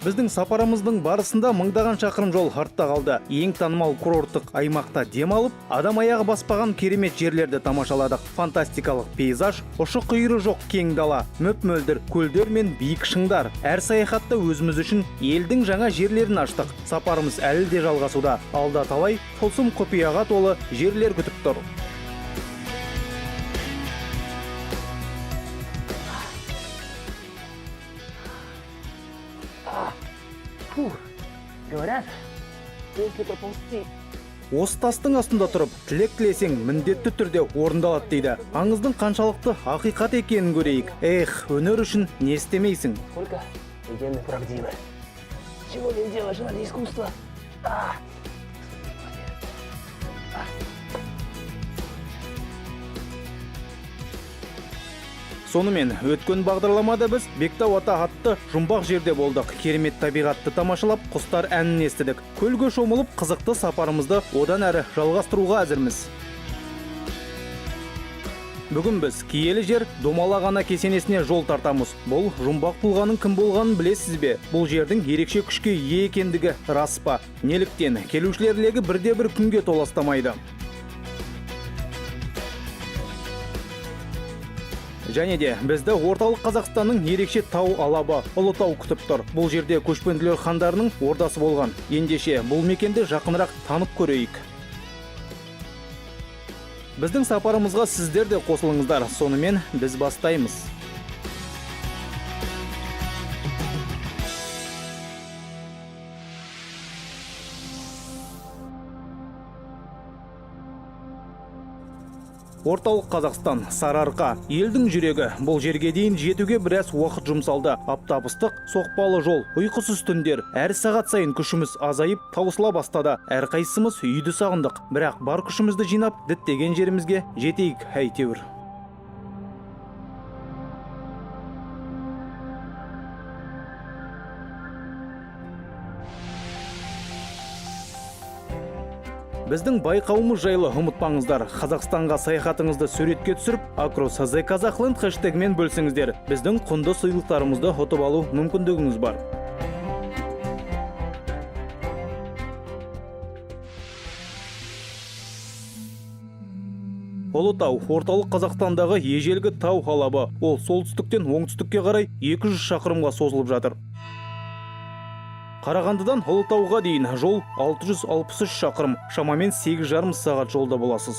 Біздің сапарымыздың барысында мыңдаған шақырым жол артта қалды. Ең танымал курорттық аймақта демалып, адам аяғы баспаған керемет жерлерді тамашаладық. Фантастикалық пейзаж, ұшы-қиыры жоқ кең дала, мөп-мөлдір көлдер мен биік шыңдар. Әр саяхатта өзіміз үшін елдің жаңа жерлерін аштық. Сапарымыз әлі де жалғасуда. Алда талай тылсым құпияға толы жерлер күтіп тұр. Говорят, если проползти. Осы тастың астында тұрып, тілек тілесең міндетті түрде орындалады дейді. Аңыздың қаншалықты ақиқат екенін көрейік. Өнер үшін не істемейсің? Сколько легенды правдивы. Чего не делаешь ради искусства? Сонымен, өткен бағдарламада біз Бектау ата атты жұмбақ жерде болдық. Керемет табиғатты тамашалап, құстар әнін естідік. Көлге шомылып, қызықты сапарымызды одан әрі жалғастыруға әзірміз. Бүгін біз киелі жер Домалақ ана кесенесіне жол тартамыз. Бұл жұмбақ тұлғаның кім болғанын білесіз бе? Бұл жердің ерекше күшке ие екендігі рас па? Неліктен келушілер легі бірде-бір күнге толастамайды? Және де бізді орталық Қазақстанның ерекше тау алабы Ұлытау күтіп тұр. Бұл жерде көшпенділер хандарының ордасы болған. Ендеше бұл мекенді жақынырақ танып көрейік. Біздің сапарымызға сіздер де қосылыңыздар. Сонымен біз бастаймыз. Орталық Қазақстан, Сарыарқа, елдің жүрегі. Бұл жерге дейін жетуге біраз уақыт жұмсалды. Аптап ыстық, соқпалы жол, ұйқысыз түндер. Әр сағат сайын күшіміз азайып, таусыла бастады. Әрқайсымыз үйді сағындық. Бірақ бар күшімізді жинап, діттеген жерімізге жетейік әйтеуір. Біздің байқауымыз жайлы ұмытпаңыздар. Қазақстанға саяхатыңызды суретке түсіріп, @@казахland хэштегімен бөлсеңіздер, біздің құнды сыйлықтарымызды ұтып алу мүмкіндігіңіз бар. Ұлытау орталық Қазақстандағы ежелгі тау алабы. Ол солтүстіктен оңтүстікке қарай 200 шақырымға созылып жатыр. Қарағандыдан Ұлытауға дейін жол 663 шақырым, шамамен 8,5 сағат жолда боласыз.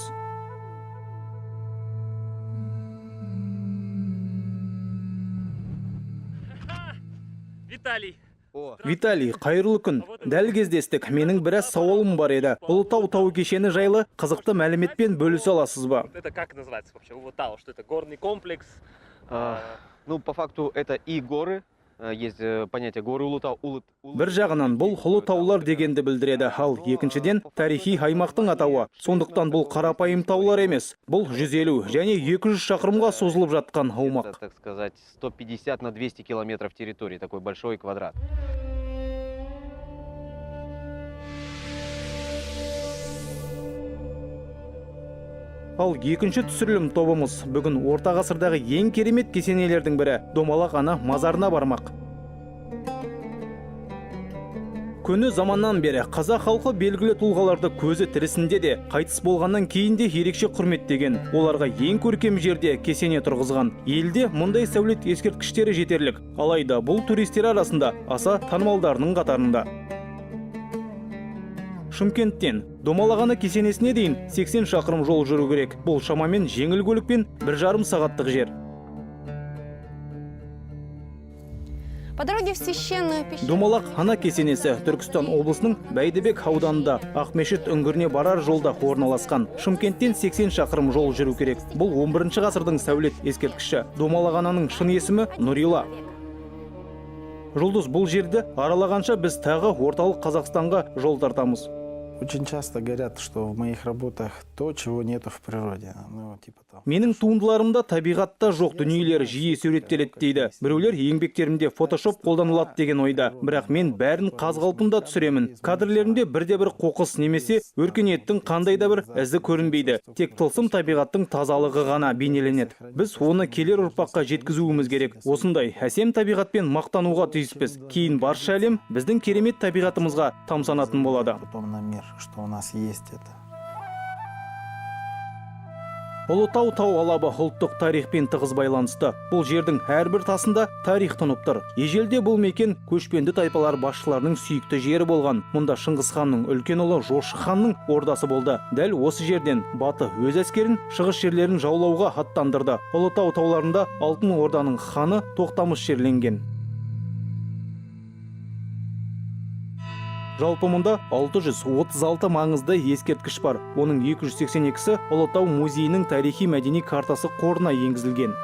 Виталий, қайырлы күн. Дәл кездестік. Менің біраз сауалым бар еді. Ұлытау тау кешені жайлы қызықты мәліметпен бөлісе аласыз ба? Это как называется вообще Улытау? Что это горный комплекс? Ну, по факту это и горы. Есть понятие горы Улытау. Бір жағынан бұл Ұлытаулар дегенді білдіреді, ал екіншіден тарихи аймақтың атауы. Сондықтан бұл қарапайым таулар емес. Бұл 150 және 200 шақырымға созылып жатқан аумақ. Так сказать, 150 на 200 километров территории, такой большой квадрат. Ал екінші түсірілім тобымыз бүгін орта ғасырдағы ең керемет кесенелердің бірі Домалақ ана мазарына бармақ. Көне заманнан бері қазақ халқы белгілі тұлғаларды көзі тірісінде де, қайтыс болғаннан кейін де ерекше құрметтеген. Оларға ең көркем жерде кесене тұрғызған. Елде мұндай сәулет ескерткіштері жетерлік. Алайда бұл туристер арасында аса танымалдарының қатарында. Шымкенттен Домалақ ана кесенесіне дейін 80 шақырым жол жүру керек. Бұл шамамен жеңіл көлікпен 1,5 сағаттық жер. По дороге в священную пещеру. Домалақ ана кесенесі Түркістан облысының Бәйдібек ауданында Ақмешіт үңгіріне барар жолда орналасқан. Шымкенттен 80 шақырым жол жүру керек. Бұл 11 ғасырдың сәулет ескерткіші. Домалақ ананың шын есімі Нұрила. Жұлдыз, бұл жерді аралағанша біз тағы орталық Қазақстанға жол тартамыз. Очень часто говорят, что в моих работах то, чего нету в природе. Ну, типа там. Менің туындыларымда табиғатта жоқ дүниелер жиі суреттеледі дейді. Біреулер еңбектерімде фотошоп қолданылады деген ойда. Бірақ мен бәрін қаз қалпында түсіремін. Кадрлерімде бірде-бір қоқыс немесе өркениеттің қандай да бір ізі көрінбейді. Тек тылсым табиғаттың тазалығы ғана бейнеленеді. Біз оны келер ұрпаққа жеткізуіміз керек. Осындай әсем табиғатпен мақтануға тиіспіз. Кейін барша әлем біздің керемет табиғатымызға тамсанатын болады. Потом на мир, что у нас есть это. Ұлытау тау алабы ұлттық тарихпен тығыз байланысты. Бұл жердің әрбір тасында тарих тұнып тұр. Ежелде бұл мекен көшпенді тайпалар басшыларының сүйікті жері болған. Мұнда Шыңғыс ханның үлкен ұлы Жошы ханның ордасы болды. Дәл осы жерден Баты өз әскерін шығыс жерлерін жаулауға аттандырды. Ұлытау тауларында Алтын Орданың ханы Тоқтамыс жерленген. Жалпы мұнда 636 маңызды ескерткіш бар. Оның 282-сі Ұлытау музейінің тарихи мәдени картасы қорына енгізілген.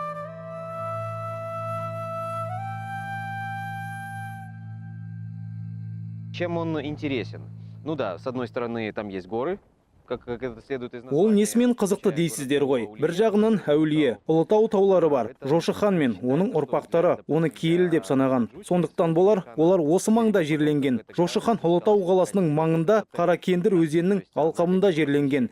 Чем он интересен? Ну да, с одной стороны, там есть горы, как это следует из Ол названия. несімен қызықты дейсіздер ғой. Бір жағынан әулие, Ұлытау таулары бар. Жошы хан мен оның ұрпақтары оны киелі деп санаған. Сондықтан олар осы маңда жерленген. Жошы хан Ұлытау қаласының маңында Қаракендір өзенінің алқабында жерленген.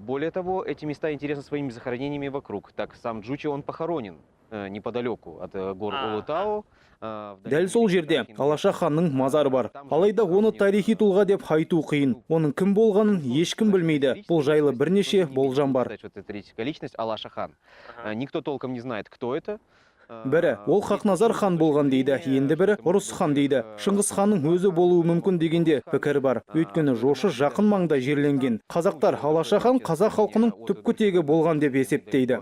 Более того, эти места интересны своими захоронениями вокруг. Так, сам Джучи, он похоронен неподалеку от гор Улутау. Дәл сол жерде Алаша ханның мазары бар. Алайда оны тарихи тұлға деп айту қиын. Оның кім болғанын ешкім білмейді. Бұл жайлы бірнеше болжам бар. Вот эта историческая личность Алаша хан. Никто толком не знает, кто это. Бірі ол Хақназар хан болған дейді, енді бірі Ұрыс хан дейді. Шыңғыс ханның өзі болуы мүмкін дегенде пікір бар. Өйткені Жошы жақын маңда жерленген. Қазақтар Алаша хан қазақ халқының түпкі тегі болған деп есептейді.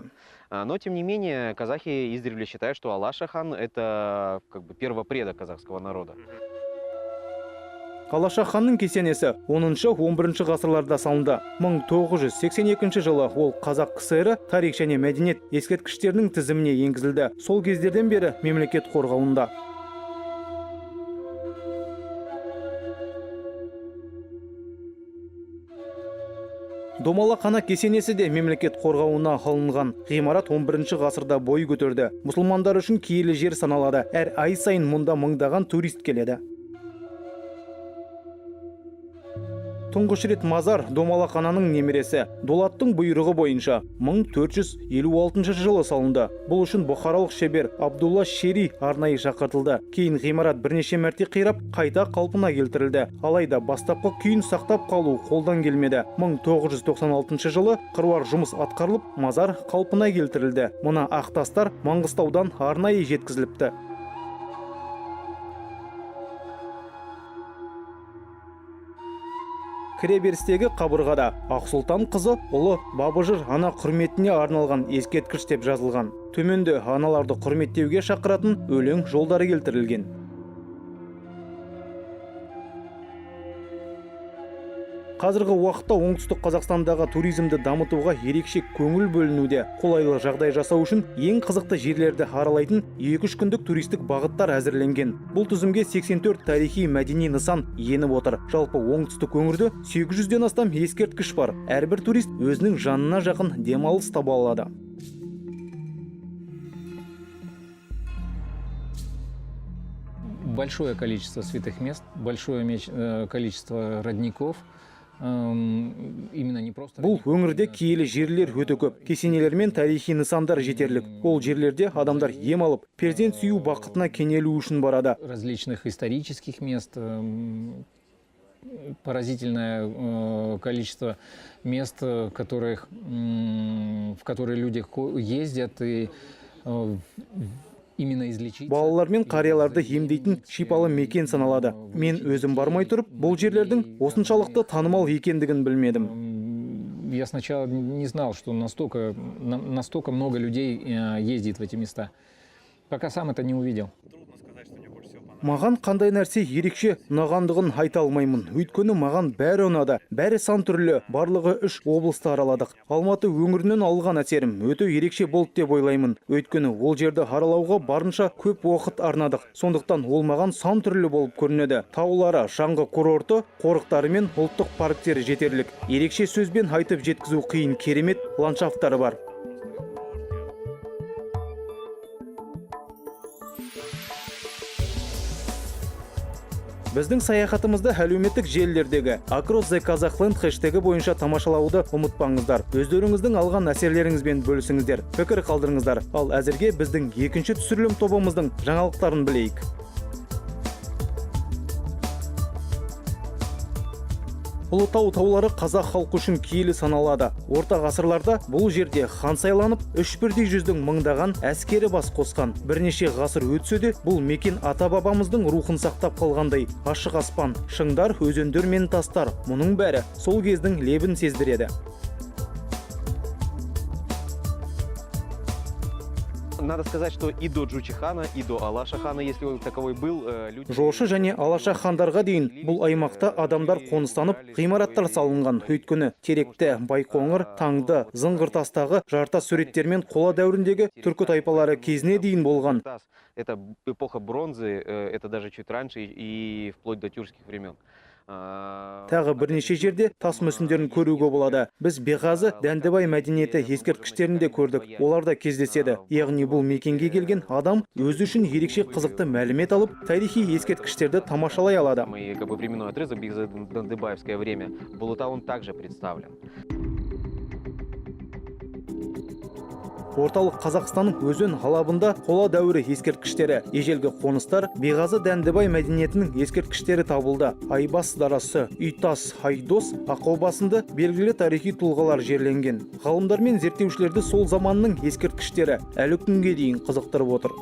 Но, тем не менее, казахи издревле считают, что Алаша хан – это как бы первопредок казахского народа. Алаша ханның кесенесі 10-11 ғасырларда салынды. 1982 жылы ол Қазақ КСР тарих және мәдениет ескерткіштерінің тізіміне енгізілді. Сол кездерден бері мемлекет қорғауында. Домалақ ана кесенесі де мемлекет қорғауына алынған. Ғимарат 11 ғасырда бой көтерді. Мұсылмандар үшін киелі жер саналады. Әр ай сайын мұнда мыңдаған турист келеді. Тұңғыш рет мазар Домалақ ананың немересі Дулаттың бұйрығы бойынша 1456 жылы салынды. Бұл үшін бұхаралық шебер Абдулла Шери арнайы шақыртылды. Кейін ғимарат бірнеше мәрте қирап, қайта қалпына келтірілді. Алайда бастапқы күйін сақтап қалу қолдан келмеді. 1996 жылы қыруар жұмыс атқарылып, мазар қалпына келтірілді. Мұна ақ тастар Маңғыстаудан арнайы жеткізіліпті. Кіреберістегі қабырғада Ақсұлтан қызы ұлы Бабыжыр ана құрметіне арналған ескерткіш деп жазылған. Төменде аналарды құрметтеуге шақыратын өлең жолдары келтірілген. Қазіргі уақытта оңтүстік Қазақстандағы туризмді дамытуға ерекше көңіл бөлінуде. Қолайлы жағдай жасау үшін ең қызықты жерлерді аралайтын 2-3 күндік туристік бағыттар әзірленген. Бұл тізімге 84 тарихи мәдени нысан еніп отыр. Жалпы оңтүстік өңірде 800-ден астам ескерткіш бар. Әрбір турист өзінің жанына жақын демалыс таба алады. Большое количество святых мест, большое количество родников. Бұл өңірде киелі жерлер өте көп. Кесенелер мен тарихи нысандар жетерлік. Ол жерлерде адамдар ем алып, перзент сүю бақытына кенелу үшін барады. Различных исторических мест, поразительное количество мест, в которые люди ездят и Балалар мен қарияларды емдейтін шипалы мекен саналады. Мен өзім бармай тұрып, бұл жерлердің осыншалықты танымал екендігін білмедім. Я сначала не знал, что настолько много людей ездит в эти места, пока сам это не увидел. Трудно сказать, что мне больше всего понравилось. Маған қандай нәрсе ерекше ұнағандығын айта алмаймын. Өйткені маған бәрі ұнады. Бәрі сан түрлі, барлығы 3 облысты араладық. Алматы өңірінен алған әсерім өте ерекше болды деп ойлаймын. Өйткені ол жерді аралауға барынша көп уақыт арнадық. Сондықтан ол маған сан түрлі болып көрінеді. Таулары, шаңғы курорты, қорықтары мен ұлттық парктері жетерлік. Ерекше сөзбен айтып жеткізу қиын керемет ландшафтары бар. Біздің саяхатымызды әлеуметтік желілердегі Across the Kazakhland хэштегі бойынша тамашалауды ұмытпаңыздар. Өздеріңіздің алған әсерлеріңізбен бөлісіңіздер, пікір қалдырыңыздар. Ал әзірге біздің екінші түсірілім тобымыздың жаңалықтарын білейік. Ұлытау таулары қазақ халқы үшін киелі саналады. Орта ғасырларда бұл жерде хан сайланып, үш бірдей жүздің мыңдаған әскері бас қосқан. Бірнеше ғасыр өтсе де, бұл мекен ата-бабамыздың рухын сақтап қалғандай. Ашық аспан, шыңдар, өзендер мен тастар, мұның бәрі сол кездің лебін сездіреді. Надо сказать, что и до Джучи хана, и до Алаша хана, если он таковой был, люди... Жошы және Алаша хандарға дейін бұл аймақта адамдар қоныстанып, ғимараттар салынған. Өйткені Теректі, Байқоңыр, Таңды, Зыңғыртастағы жарта суреттермен қола дәуіріндегі түркі тайпалары кезіне дейін болған. Это эпоха бронзы, это даже чуть раньше и вплоть до тюркских времен. Тағы бірнеше жерде тас мүсіндерін көруге болады. Біз Беғазы Дәндібай мәдениеті ескерткіштерінде көрдік. Олар да кездеседі. Яғни бұл мекенге келген адам өзі үшін ерекше қызықты мәлімет алып, тарихи ескерткіштерді тамашалай алады. Мы как бы временной отрезок Беғазы-Дәндібаевское время. Бұл он также представлен. Орталық Қазақстанның өзен алабында қола дәуірі ескерткіштері, ежелгі қоныстар, Беғазы Дәндібай мәдениетінің ескерткіштері табылды. Айбас дарасы, Үйтас, Айдос, Ақаубасында сынды белгілі тарихи тұлғалар жерленген. Ғалымдар мен зерттеушілерді сол заманның ескерткіштері әлі күнге дейін қызықтырып отыр.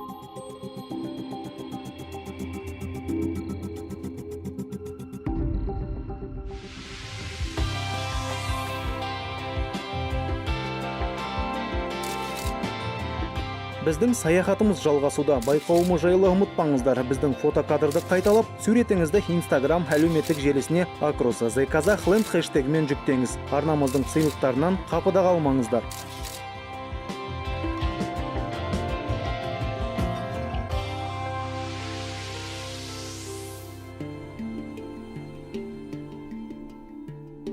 Біздің саяхатымыз жалғасуда. Байқауымыз жайлы ұмытпаңыздар. Біздің фотокадрды қайталап, суретіңізді Instagram әлеуметтік желісіне Across the Kazakhland хэштегімен жүктеңіз. Арнамыздың сыйлықтарынан қапыда қалмаңыздар.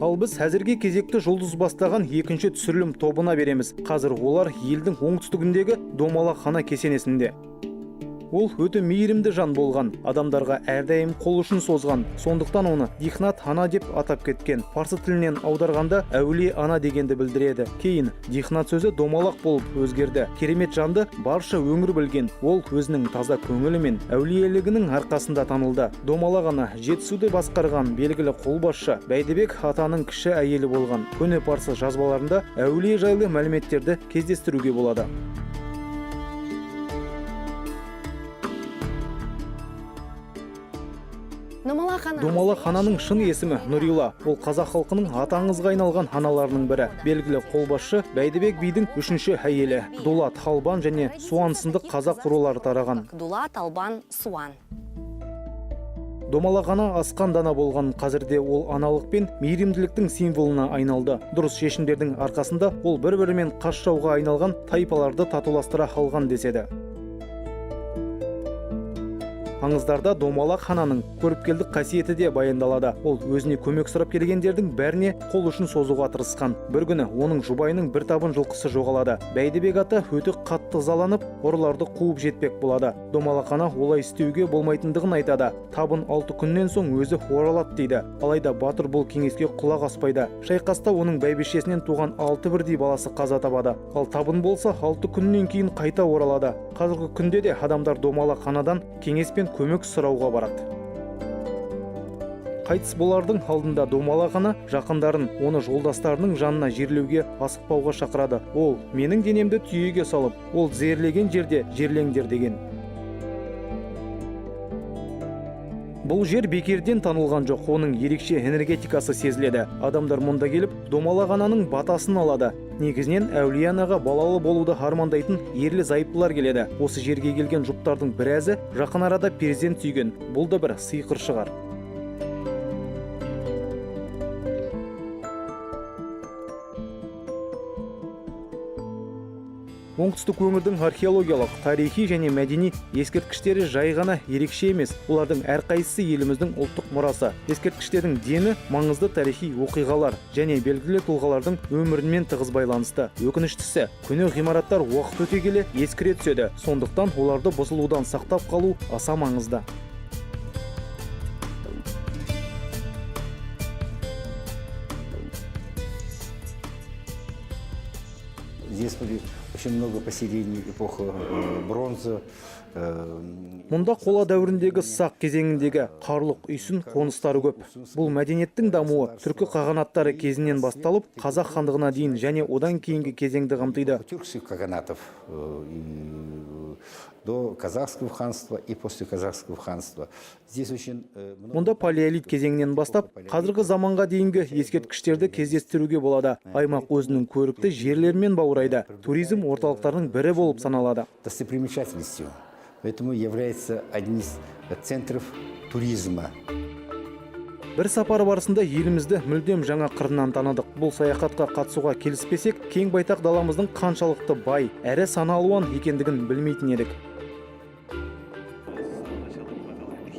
Ал біз әзірге кезекті жұлдыз бастаған екінші түсірілім тобына береміз. Қазір олар елдің оңтүстігіндегі Домалақ хана кесенесінде. Ол өте мейірімді жан болған, адамдарға әрдайым қол ұшын созған. Сондықтан оны Дихнат ана деп атап кеткен. Парсы тілінен аударғанда әулие ана дегенді білдіреді. Кейін Дихнат сөзі Домалақ болып өзгерді. Керемет жанды барша өңір білген. Ол өзінің таза көңілі мен әулиелігінің арқасында танылды. Домалақ ана Жетісуды басқарған белгілі қолбасшы Бәйдібек атаның кіші әйелі болған. Көне парсы жазбаларында әулие жайлы мәліметтерді кездестіруге болады. Домалақ хананың шын есімі Нұрила. Ол қазақ халқының аты аңызға айналған ханаларының бірі. Белгілі қолбасшы Бәйдібек бидің үшінші әйелі. Дулат, Албан және Суан сынды қазақ рулары тараған. Дулат, Албан, Суан. Домалақ ана асқан дана болған. Қазірде ол аналық пен мейірімділіктің символына айналды. Дұрыс шешімдердің арқасында ол бір-бірімен қас жауға айналған тайпаларды татуластыра алған деседі. Аңыздарда Домалақ хананың көріпкелдік қасиеті де баяндалады. Ол өзіне көмек сұрап келгендердің бәріне қол ұшын созуға тырысқан. Бір күні оның жұбайының бір табын жылқысы жоғалады. Бәйдібек ата өте қатты ызаланып, ұрыларды қуып жетпек болады. Домалақ ана олай істеуге болмайтындығын айтады. Табын 6 күннен соң өзі оралады дейді. Алайда батыр бұл кеңеске құлақ аспайды. Шайқаста оның бәйбішесінен туған 6 бірдей баласы қаза табады. Ал табын болса 6 күннен кейін қайта оралады. Қазіргі күнде де адамдар Домалақ ханадан кеңес пен көмек сұрауға барады. Қайтыс болардың алдында Домалақ ана жақындарын оны жолдастарының жанына жерлеуге асықпауға шақырады. Ол менің денемді түйеге салып, ол зерлеген жерде жерлеңдер деген. Бұл жер бекерден танылған жоқ, оның ерекше энергетикасы сезіледі. Адамдар мұнда келіп, домалақ ананың батасын алады. Негізінен әулие анаға балалы болуды армандайтын ерлі зайыптылар келеді. Осы жерге келген жұптардың біразы жақын арада перзент сүйген. Бұл да бір сыйқыр шығар. Оңтүстік өңірдің археологиялық, тарихи және мәдени ескерткіштері жай ғана ерекше емес. Олардың әрқайсысы еліміздің ұлттық мұрасы. Ескерткіштердің дені маңызды тарихи оқиғалар және белгілі тұлғалардың өмірімен тығыз байланысты. Өкініштісі, көне ғимараттар уақыт өте келе ескіре түседі. Сондықтан оларды бұзылудан сақтап қалу аса маңызды. Здесь были очень много поселений эпохи бронзы. Мұнда қола дәуіріндегі сақ кезеңіндегі қарлық үйсін қоныстары көп. Бұл мәдениеттің дамуы түркі қағанаттары кезінен басталып, қазақ хандығына дейін және одан кейінгі кезеңді қамтиды. Тюркских каганатов до казахского ханства и после казахского ханства. Здесь очень Мұнда палеолит кезеңінен бастап, қазіргі заманға дейінгі ескерткіштерді кездестіруге болады. Аймақ өзінің көрікті жерлермен баурайды. Туризм орталықтарының бірі болып саналады. достопримечательностью. Поэтому является одним из центров туризма. Бір сапар барысында елімізді мүлдем жаңа қырынан таныдық. Бұл саяхатқа қатысуға келіспесек, кең байтақ даламыздың қаншалықты бай, әрі саны алуан екендігін білмейтін едік.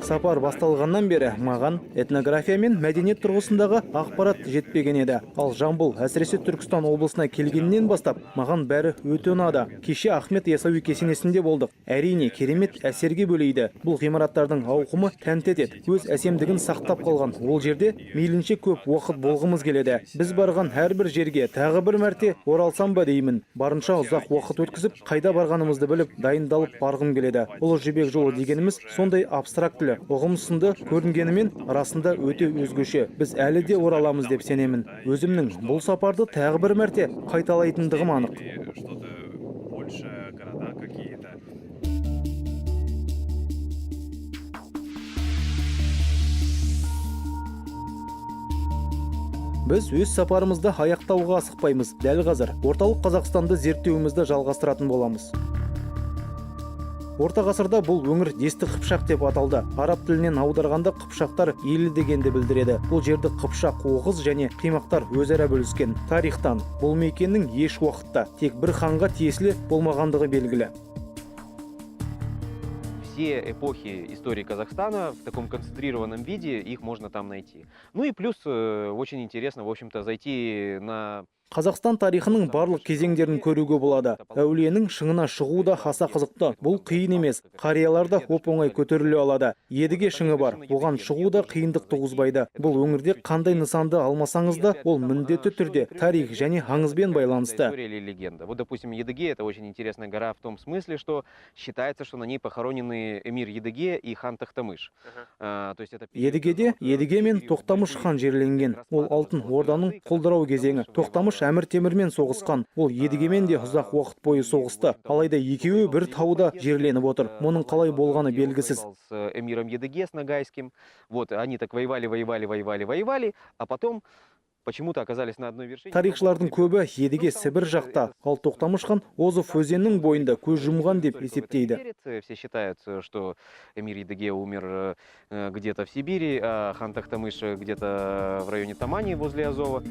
Сапар басталғаннан бері маған этнография мен мәдениет тұрғысындағы ақпарат жетпеген еді. Ал Жамбыл, әсіресе Түркістан облысына келгеннен бастап, маған бәрі өте ұнады. Кеше Ахмет Ясауи кесенесінде болдық. Әрине, керемет әсерге бөлейді. Бұл ғимараттардың ауқымы тәнті етеді. Өз әсемдігін сақтап қалған. Ол жерде мейлінше көп уақыт болғымыз келеді. Біз барған әрбір жерге тағы бір мәрте оралсам ба деймін. Барынша ұзақ уақыт өткізіп, қайда барғанымызды біліп, дайындалып барғым келеді. Ұлы жібек жолы дегеніміз сондай абстрактілі, ұғымсынды көрінгенімен расында өте өзгеше. Біз әлі де ораламыз деп сенемін. Өзімнің бұл сапарды тағы бір мәрте қайталайтындығым анық. Біз өз сапарымызды аяқтауға асықпаймыз. Дәл қазір орталық Қазақстанды зерттеуімізді жалғастыратын боламыз. Орта ғасырда бұл өңір Десті Қыпшақ деп аталды. Араб тілінен аударғанда Қыпшақтар елі дегенді білдіреді. Бұл жерді Қыпшақ, Оғыз және Қимақтар өзара бөліскен. Тарихтан бұл мекеннің еш уақытта тек бір ханға тиесілі болмағандығы белгілі. Все эпохи истории Казахстана в таком концентрированном виде, их можно там найти. Ну и плюс очень интересно, в общем-то, зайти на... Қазақстан тарихының барлық кезеңдерін көруге болады. Әулиенің шыңына шығу да аса қызықты. Бұл қиын емес. Қариялар да оп-оңай көтеріле алады. Едіге шыңы бар. Оған шығу да қиындық туғызбайды. Бұл өңірде қандай нысанды алмасаңыз да, ол міндетті түрде тарих және аңызбен байланысты. История или легенда. Вот, допустим, Едыге — это очень интересная гора в том смысле, что считается, что на ней похоронены эмир Едыге и хан Тахтамыш. Едігеде Едіге мен Тоқтамыш хан жерленген. Ол алтын орданың құлдырау кезеңі. Тоқтамыш Әмір Темірмен соғысқан. Ол Едігемен де ұзақ уақыт бойы соғысты. Алайда екеуі бір тауда жерленіп отыр. Мұның қалай болғаны белгісіз. С эмиром Едыге, с Ногайским. Вот, они так воевали, а потом почему-то оказались на одной вершине. Тарихшылардың көбі Едіге Сібір жақта, ал Тоқтамыш хан Озов өзенінің бойында көз жұмған деп есептейді. Все считают, что эмир Едыге умер где-то в Сибири, а хан Тахтамыш где-то в районе Тамани возле Азова.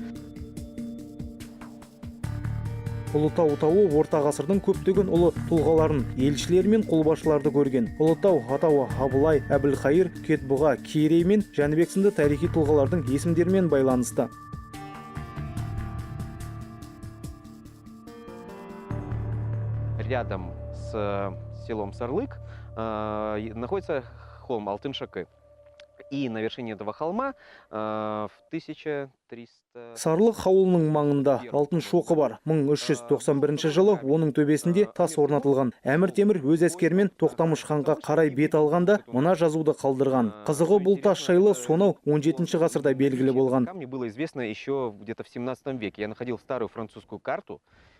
Ұлытау тауы орта ғасырдың көптеген ұлы тұлғаларын, елшілер мен қолбасшыларды көрген. Ұлытау атауы Абылай, Әбілқайыр, Кетбұға, Керей мен Жәнібек сынды тарихи тұлғалардың есімдерімен байланысты. Рядом с селом Сарлык находится холм Алтын-Шакы. И на вершине этого холма в 1300... Сарлық ауылының маңында алтын шоқы бар. 1391 жылы оның төбесінде тас орнатылған. Әмір Темір өз әскерімен Тоқтамыш ханға қарай бет алғанда мына жазуды қалдырған. Қызығы бұл тас жайлы сонау 17 ғасырда белгілі болған. Камни было известно еще где-то в 17 веке. Я находил старую французскую карту,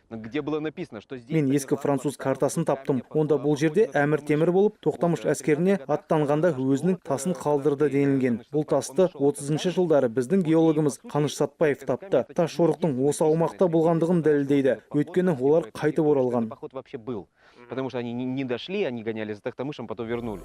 где было написано, что здесь... Мен ескі француз картасын таптым. Онда бұл жерде әмір темір болып, Тоқтамыш әскеріне аттанғанда өзінің тасын қалдырды денілген. Бұл тасты 30-шы жылдары біздің геологымыз Қаныш Сатпаев тапты. Тас жорықтың осы аумақта болғандығын дәлелдейді. Өйткені олар қайтып оралған. Поход вообще был, потому что они не дошли, они гоняли за Тоқтамышем, потом вернулись.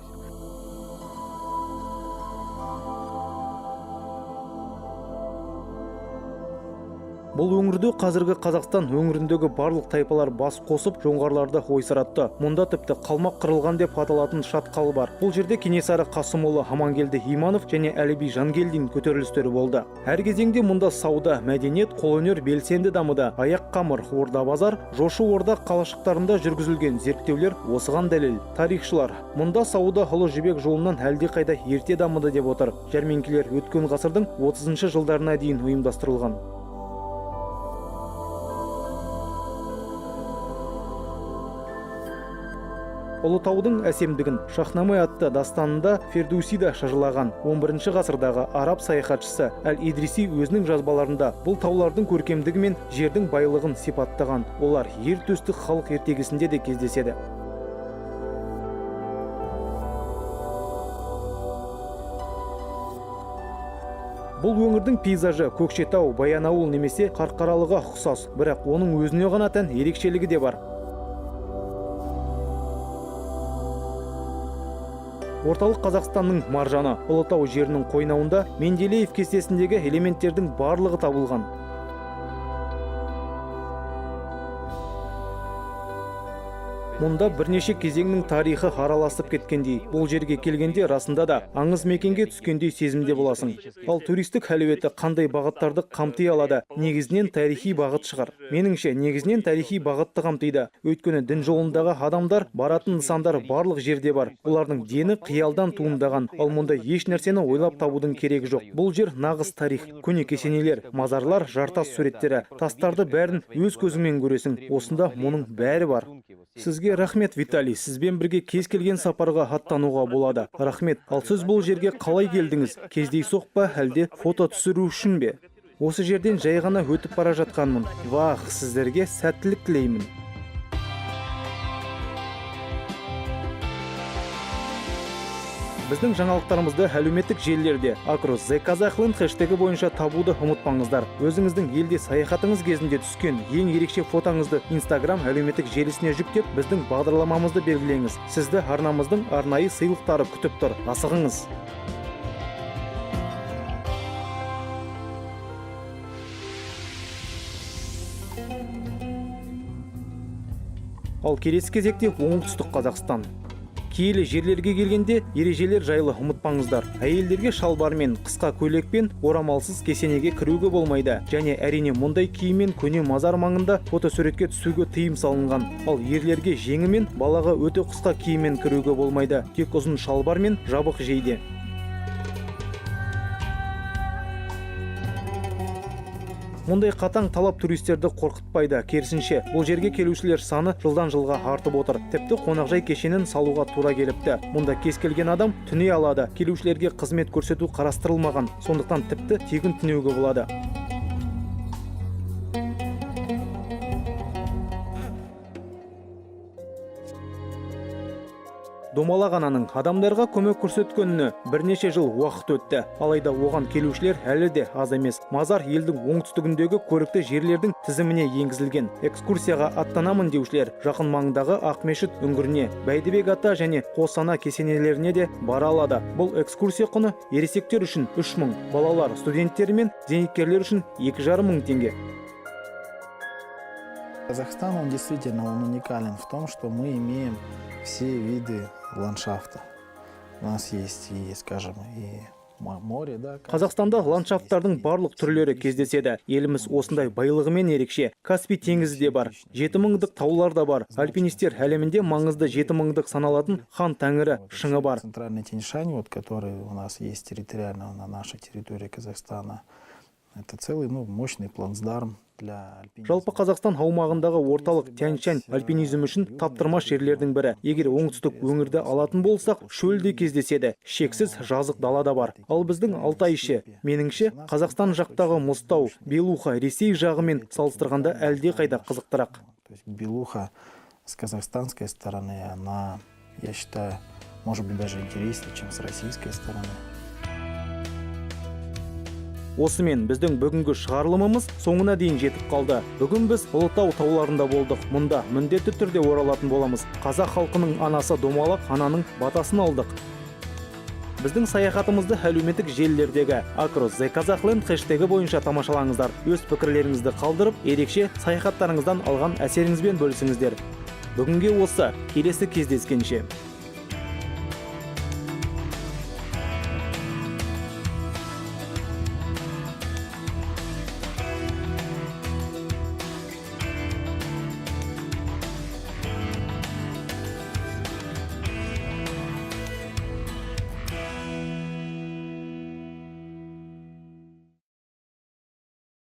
Бұл өңірде қазіргі Қазақстан өңіріндегі барлық тайпалар бас қосып, жоңғарларды ойсыратты. Мұнда тіпті қалмақ қырылған деп аталатын шатқал бар. Бұл жерде Кенесары Қасымұлы Амангелді Иманов және Әліби Жангелдин көтерілістері болды. Әр кезеңде мұнда сауда, мәдениет, қолөнер белсенді дамыды. Аяқ қамыр, орда базар, жошы орда қалашықтарында жүргізілген зерттеулер осыған дәлел. Тарихшылар мұнда сауда Ұлы Жібек жолынан әлдеқайда ерте дамыды деп отыр. Жәрмеңкелер өткен ғасырдың 30-шы жылдарына дейін ұйымдастырылған. Ұлытаудың әсемдігін Шахнаме атты дастанында Фердуси да шажылаған. 11-ші ғасырдағы араб саяхатшысы Әл-Идриси өзінің жазбаларында бұл таулардың көркемдігі мен жердің байлығын сипаттаған. Олар ер төстік халық ертегісінде де кездеседі. Бұл өңірдің пейзажы Көкшетау, Баянауыл немесе Қарқаралыға ұқсас, бірақ оның өзіне ғана тән ерекшелігі де бар. Орталық Қазақстанның маржаны Ұлытау жерінің қойнауында Менделеев кестесіндегі элементтердің барлығы табылған. Мұнда бірнеше кезеңнің тарихы араласып кеткендей, бұл жерге келгенде расында да аңыз мекенге түскендей сезімде боласың. Ал туристік әлеуеті қандай бағыттарды қамти алады? Негізінен тарихи бағыт шығар. Меніңше, негізінен тарихи бағытты қамтиды. Өйткені дін жолындағы адамдар баратын нысандар барлық жерде бар. Олардың дені қиялдан туындаған, ал мұнда еш нәрсені ойлап табудың керегі жоқ. Бұл жер нағыз тарих, көне кесенелер, мазарлар, жартас суреттері, тастарды бәрін өз көзіңмен көресің. Осында мұның бәрі бар. Сізге рахмет, Виталий. Сізбен бірге кез келген сапарға аттануға болады. Рахмет. Ал сіз бұл жерге қалай келдіңіз? Кездейсоқ па, әлде фото түсіру үшін бе? Осы жерден жай ғана өтіп бара жатқанмын. Вах, сіздерге сәттілік тілеймін. Біздің жаңалықтарымызды әлеуметтік желілерде @ZKazakland хэштегі бойынша табуды ұмытпаңыздар. Өзіңіздің елде саяхатыңыз кезінде түскен ең ерекше фотоңызды Instagram әлеуметтік желісіне жүктеп, біздің бағдарламамызды белгілеңіз. Сізді арнамыздың арнайы сыйлықтары күтіп тұр. Асығыңыз. Ал келесі кезекте оңтүстік Қазақстан. Киелі жерлерге келгенде ережелер жайлы ұмытпаңыздар. Әйелдерге шалбар мен қысқа көйлекпен орамалсыз кесенеге кіруге болмайды. Және әрине мұндай киіммен көне мазар маңында фотосуретке түсуге тыйым салынған. Ал ерлерге жеңі мен балаға өте қысқа киіммен кіруге болмайды. Тек ұзын шалбар мен жабық жейде. Мұндай қатаң талап туристерді қорқытпайды. Керісінше, бұл жерге келушілер саны жылдан жылға артып отыр. Тіпті қонақжай кешенін салуға тура келіпті. Мұнда кез келген адам түней алады. Келушілерге қызмет көрсету қарастырылмаған. Сондықтан тіпті тегін түнеуге болады. Домалақ ананың адамдарға көмек көрсеткеніне бірнеше жыл уақыт өтті. Алайда оған келушілер әлі де аз емес. Мазар елдің оңтүстігіндегі көрікті жерлердің тізіміне енгізілген. Экскурсияға аттанамын деушілер жақын маңдағы Ақмешіт үңгіріне, Бәйдібек ата және Қосана кесенелеріне де бара алады. Бұл экскурсия құны ересектер үшін 3000, балалар, студенттер мен зейнеткерлер үшін 2500 теңге. Казахстан, он действительно уникален в том, что мы имеем все виды ландшафта. У нас есть и, скажем, и море, да. Қазақстанда ландшафттардың барлық түрлері кездеседі. Еліміз осындай байлығымен ерекше. Каспий теңізі де бар. 7000-дық таулар да бар. Альпинистер әлемінде маңызды 7000-дық саналатын Хан Тәңірі шыңы бар. Центральный Тянь-Шань, вот, который у нас есть территориально на нашей территории Казахстана, это целый, мощный плацдарм. Жалпы Қазақстан аумағындағы орталық Тянь-Шань альпинизм үшін таптырмаш жерлердің бірі. Егер оңтүстік өңірді алатын болсақ, шөлде кездеседі, шексіз жазық далада бар. Ал біздің Алтай іші, меніңше, Қазақстан жақтағы Мұзтау, Белуха, Ресей жағымен салыстырғанда әлде қайда қызықтырақ. То есть белуха с казахстанской стороны, она, я считаю, может быть даже интереснее, чем с российской стороны. Осымен біздің бүгінгі шығарылымымыз соңына дейін жетіп қалды. Бүгін біз Ұлытау тауларында болдық. Мұнда міндетті түрде оралатын боламыз. Қазақ халқының анасы Домалақ ананың батасын алдық. Біздің саяхатымызды әлеуметтік желілердегі @Казахленд хэштегі бойынша тамашалаңыздар. Өз пікірлеріңізді қалдырып, ерекше саяхаттарыңыздан алған әсеріңізбен бөлісіңіздер. Бүгінге осы, келесі кездескенше.